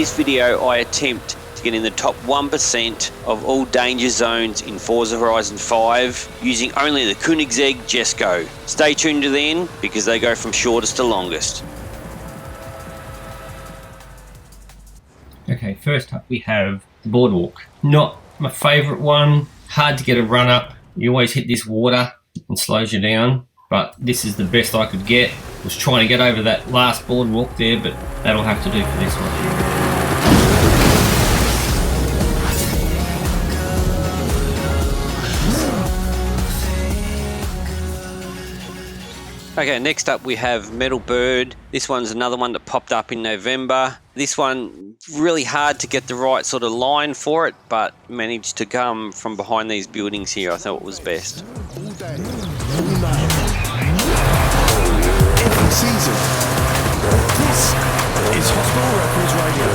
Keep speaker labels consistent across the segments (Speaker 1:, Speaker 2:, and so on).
Speaker 1: this video I attempt to get in the top 1% of all danger zones in Forza Horizon 5 using only the Koenigsegg Jesko. Stay tuned to the end because they go from shortest to longest.
Speaker 2: Okay, first up we have the boardwalk. Not my favourite one, hard to get a run up. You always hit this water and slows you down, but this is the best I could get. Was trying to get over that last boardwalk there, but that'll have to do for this one.
Speaker 1: Okay, next up we have Metal Bird. This one's another one that popped up in November. This one, really hard to get the right sort of line for it, but managed to come from behind these buildings here. I thought it was best.
Speaker 3: All day, all night, every season. This is Hospital Records Radio.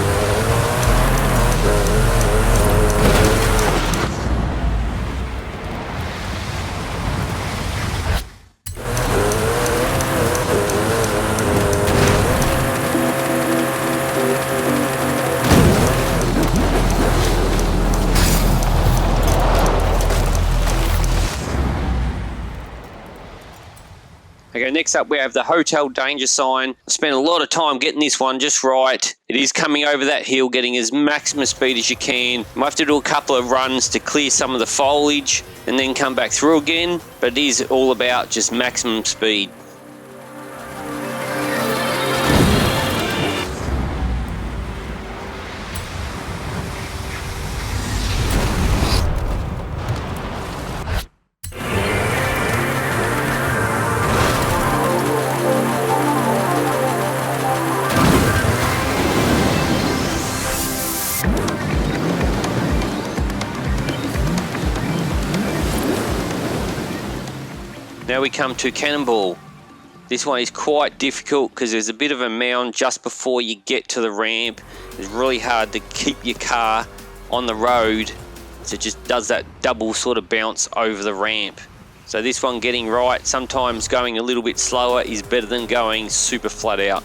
Speaker 1: Okay, next up we have the Hotel Danger sign. I spent a lot of time getting this one just right. It is coming over that hill, getting as maximum speed as you can. You might have to do a couple of runs to clear some of the foliage and then come back through again, but it is all about just maximum speed. Now we come to Cannonball. This one is quite difficult because there's a bit of a mound just before you get to the ramp. It's really hard to keep your car on the road, so it just does that double sort of bounce over the ramp. So this one getting right, sometimes going a little bit slower is better than going super flat out.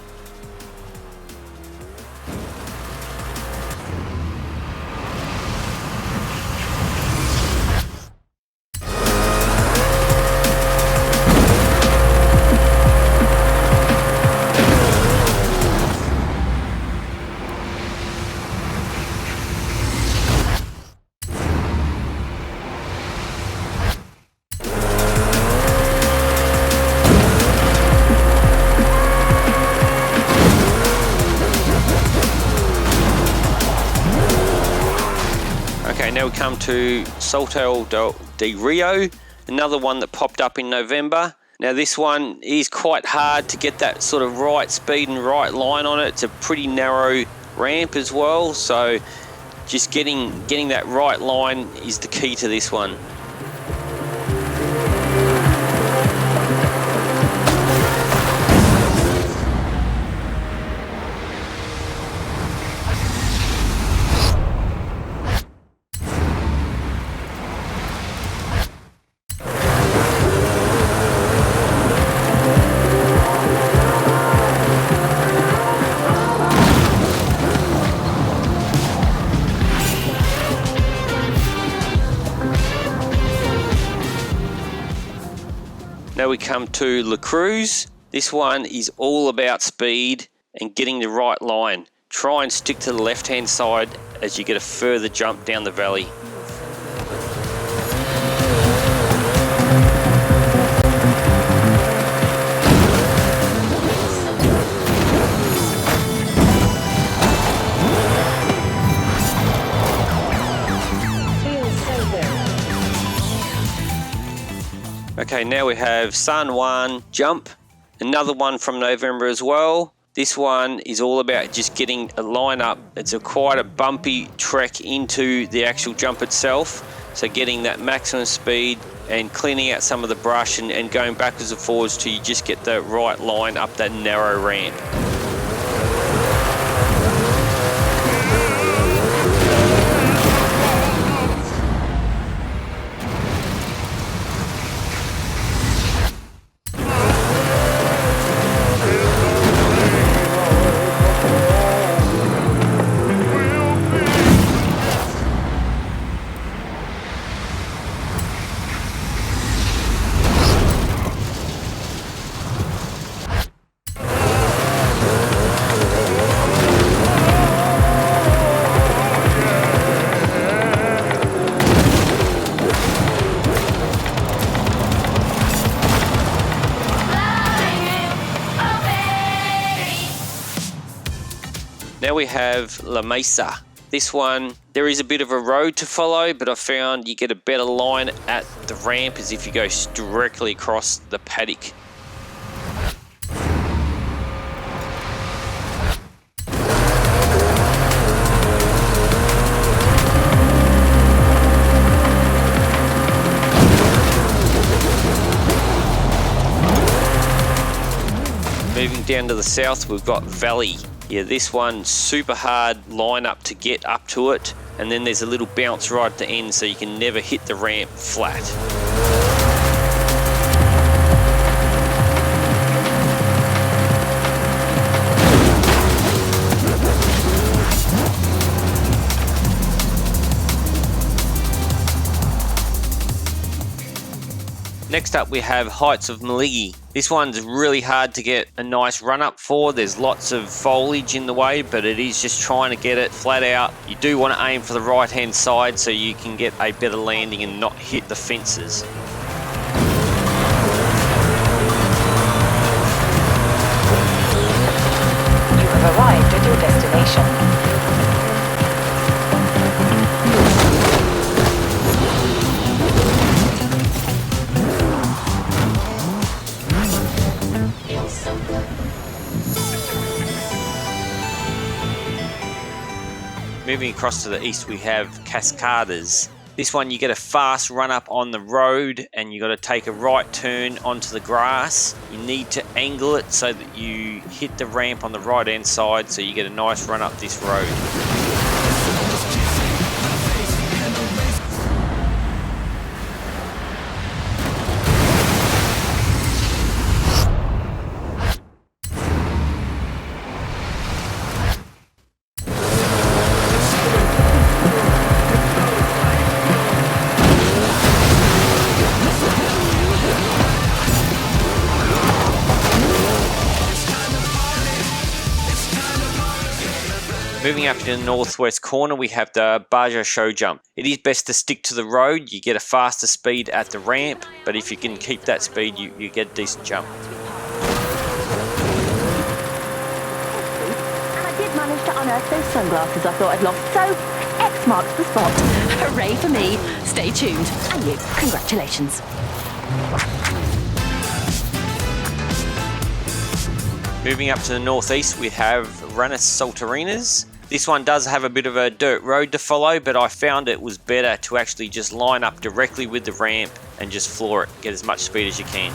Speaker 1: Okay, now we come to Salto de Rio, another one that popped up in November. Now this one is quite hard to get that sort of right speed and right line on it. It's a pretty narrow ramp as well, so just getting that right line is the key to this one. Now we come to La Cruz. This one is all about speed and getting the right line. Try and stick to the left-hand side as you get a further jump down the valley. Okay, now we have San Juan Jump, another one from November as well. This one is all about just getting a line up. It's quite a bumpy trek into the actual jump itself, so getting that maximum speed and cleaning out some of the brush and going backwards and forwards till you just get the right line up that narrow ramp. Now we have La Mesa. This one, there is a bit of a road to follow, but I found you get a better line at the ramp as if you go directly across the paddock. Moving down to the south, we've got Valley. Yeah, this one, super hard line up to get up to it, and then there's a little bounce right at the end, so you can never hit the ramp flat. Next up we have Heights of Maligi. This one's really hard to get a nice run up for. There's lots of foliage in the way, but it is just trying to get it flat out. You do want to aim for the right hand side so you can get a better landing and not hit the fences.
Speaker 4: You have arrived at your destination.
Speaker 1: Moving across to the east, we have Cascades. This one, you get a fast run up on the road and you got to take a right turn onto the grass. You need to angle it so that you hit the ramp on the right hand side so you get a nice run up this road. Moving up to the northwest corner, we have the Baja Show Jump. It is best to stick to the road. You get a faster speed at the ramp, but if you can keep that speed, you get a decent jump.
Speaker 5: And I did manage to unearth those sunglasses I thought I'd lost, so X marks the spot. Hooray for me. Stay tuned. And you, congratulations.
Speaker 1: Moving up to the northeast, we have Ranas Saltarinas. This one does have a bit of a dirt road to follow, but I found it was better to actually just line up directly with the ramp and just floor it, get as much speed as you can.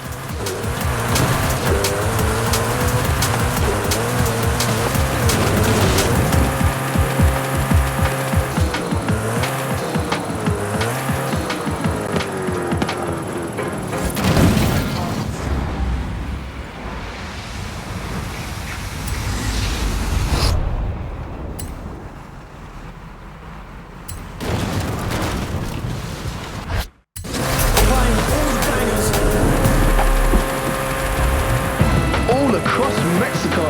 Speaker 3: Across Mexico.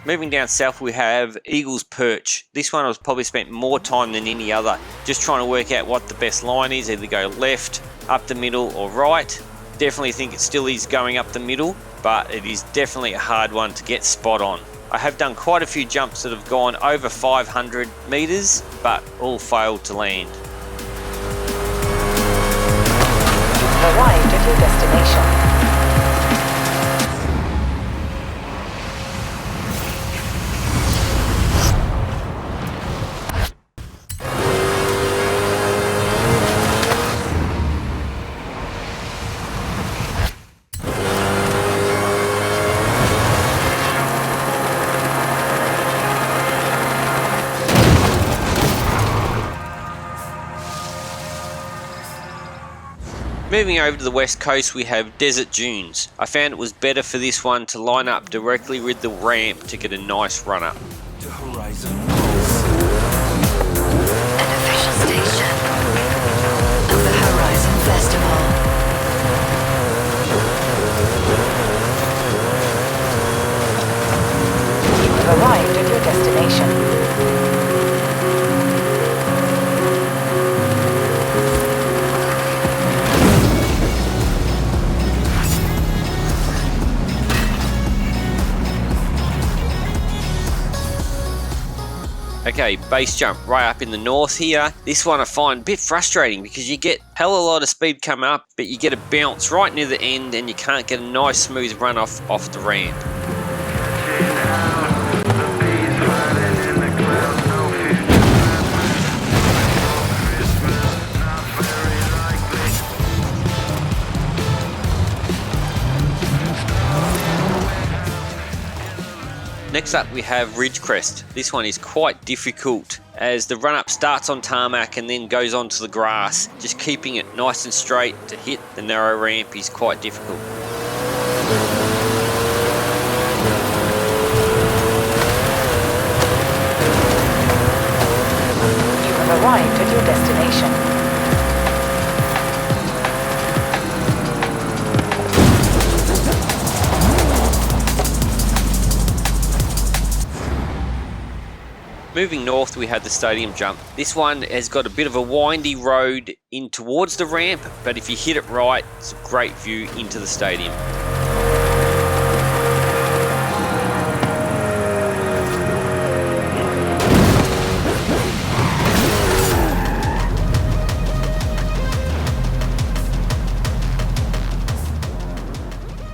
Speaker 1: Moving down south, we have Eagle's Perch. This one I've probably spent more time than any other, just trying to work out what the best line is, either go left, up the middle or right. Definitely think it still is going up the middle, but it is definitely a hard one to get spot on. I have done quite a few jumps that have gone over 500 meters, but all failed to land.
Speaker 4: You've arrived at your destination.
Speaker 1: Moving over to the west coast, we have Desert Dunes. I found it was better for this one to line up directly with the ramp to get a nice run up.
Speaker 3: The horizon.
Speaker 6: An official station of the Horizon Festival.
Speaker 4: You have arrived at your destination.
Speaker 1: Okay, base jump right up in the north here. This one I find a bit frustrating because you get hell of a lot of speed come up, but you get a bounce right near the end and you can't get a nice smooth run off the ramp. Next up we have Ridge Crest. This one is quite difficult as the run up starts on tarmac and then goes onto the grass. Just keeping it nice and straight to hit the narrow ramp is quite difficult.
Speaker 4: You have arrived at your destination.
Speaker 1: Moving north, we have the stadium jump. This one has got a bit of a windy road in towards the ramp, but if you hit it right, it's a great view into the stadium.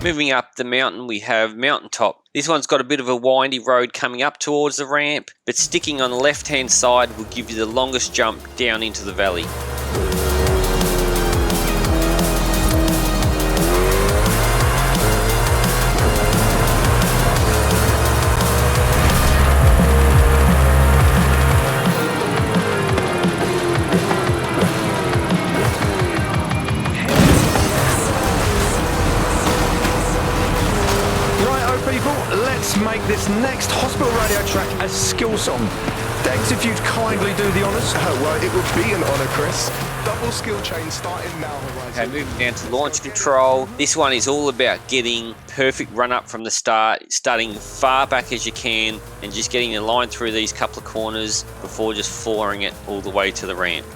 Speaker 1: Moving up the mountain, we have Mountaintop. This one's got a bit of a windy road coming up towards the ramp, but sticking on the left-hand side will give you the longest jump down into the valley.
Speaker 3: Let's make this next hospital radio track a skill song. Dex, if you'd kindly do the honours.
Speaker 7: Oh, well, it would be an honour, Chris. Double skill chain starting now, Horizon.
Speaker 1: Okay, moving down to launch control. This one is all about getting perfect run up from the start, starting far back as you can and just getting the line through these couple of corners before just flooring it all the way to the ramp.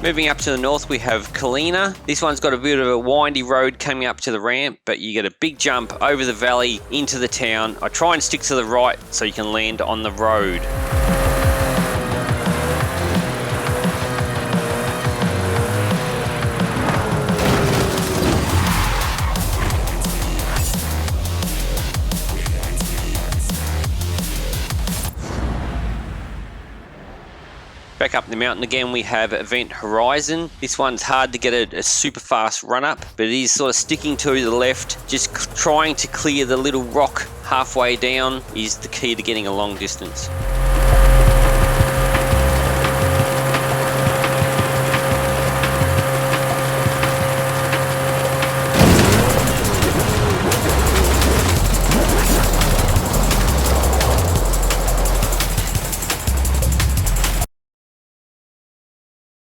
Speaker 1: Moving up to the north, we have Kalina. This one's got a bit of a windy road coming up to the ramp, but you get a big jump over the valley into the town. I try and stick to the right so you can land on the road. Back up the mountain again, we have Event Horizon. This one's hard to get a super fast run up, but it is sort of sticking to the left. Just trying to clear the little rock halfway down is the key to getting a long distance.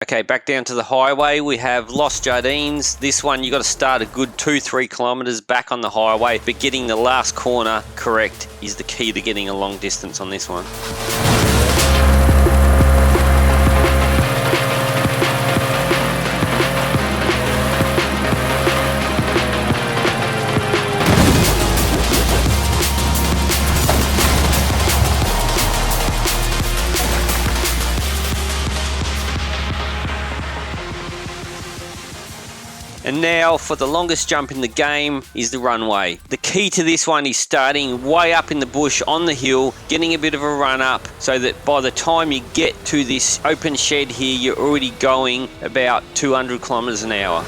Speaker 1: Okay, back down to the highway, we have Los Jardines. This one, you got to start a good 2-3 kilometers back on the highway, but getting the last corner correct is the key to getting a long distance on this one. And now for the longest jump in the game is the runway. The key to this one is starting way up in the bush on the hill, getting a bit of a run up so that by the time you get to this open shed here, you're already going about 200 kilometers an hour.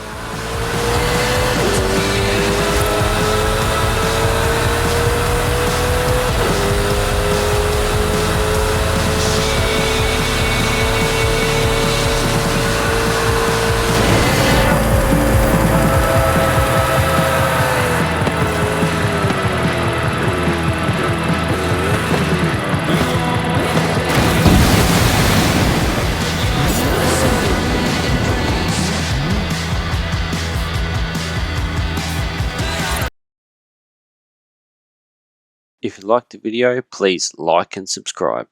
Speaker 1: If you liked the video, please like and subscribe.